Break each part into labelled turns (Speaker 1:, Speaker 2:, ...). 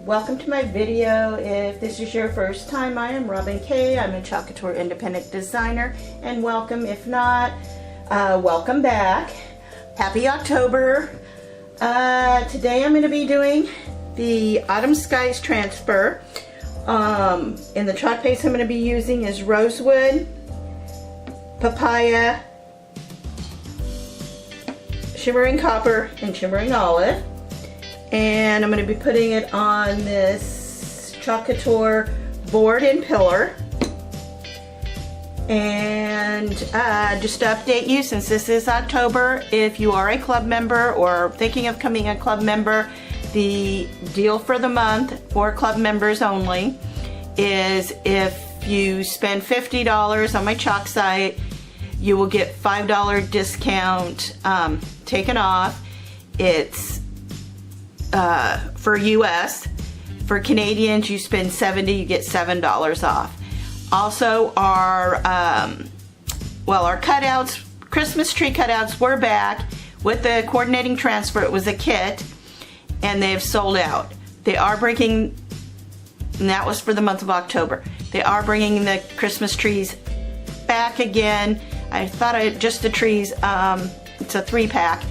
Speaker 1: Welcome to my video. If this is your first time, I am Robin Kay. I'm a Chalk Couture independent designer, and welcome. If not, welcome back. Happy October. Today I'm going to be doing the Autumn Skies transfer. In the chalk paste I'm going to be using is Rosewood, Papaya, Shimmering Copper, and Shimmering Olive. And I'm going to be putting it on this Chalk Couture board and pillar. And just to update you, since this is October, if you are a club member or thinking of becoming a club member, the deal for the month for club members only is if you spend $50 on my chalk site, you will get $5 discount taken off. It's for US. For Canadians, you spend $70, you get $7 off. Also, our cutouts, Christmas tree cutouts, were back with the coordinating transfer. It was a kit, and they've sold out. They are bringing, and that was for the month of October. They are bringing the Christmas trees back again. I thought just the trees, it's a 3-pack,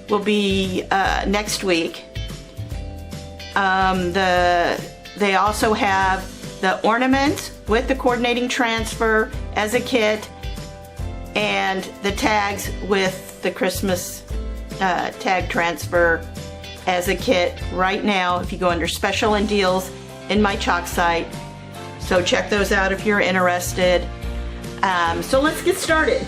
Speaker 1: will be next week. They also have the ornament with the coordinating transfer as a kit, and the tags with the Christmas tag transfer as a kit right now if you go under special and deals in my chalk site. So check those out if you're interested. So let's get started.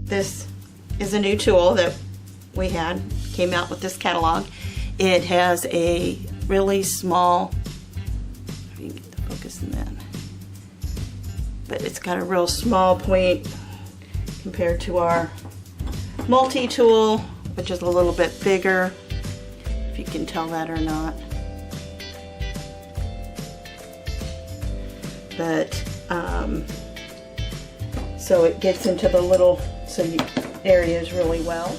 Speaker 1: This is a new tool that we came out with this catalog. It has a really small, if you can get the focus in that, but it's got a real small point compared to our multi-tool, which is a little bit bigger, if you can tell that or not. But, so it gets into the little areas really well.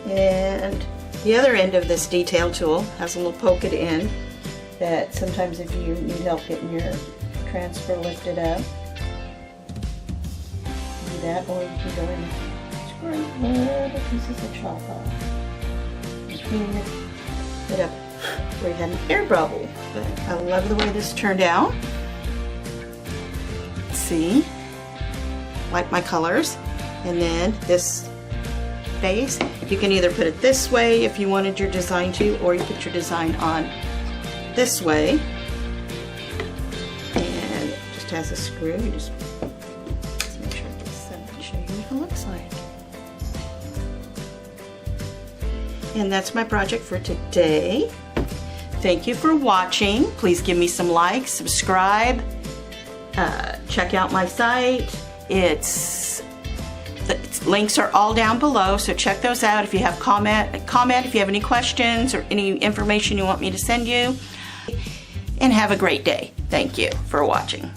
Speaker 1: And the other end of this detail tool has a little poke it in that sometimes if you need help getting your transfer lifted up, do that, or you can go in and scrape little pieces of chalk off and clean it up where you had an air bubble. But I love the way this turned out. Let's see. like my colors. And then this base, you can either put it this way if you wanted your design to, or you put your design on this way. And it just has a screw. You just make sure it gets set and show you what it looks like. And that's my project for today. Thank you for watching. Please give me some likes, subscribe, check out my site. The links are all down below, so check those out. If you have comment if you have any questions or any information you want me to send you. And have a great day. Thank you for watching.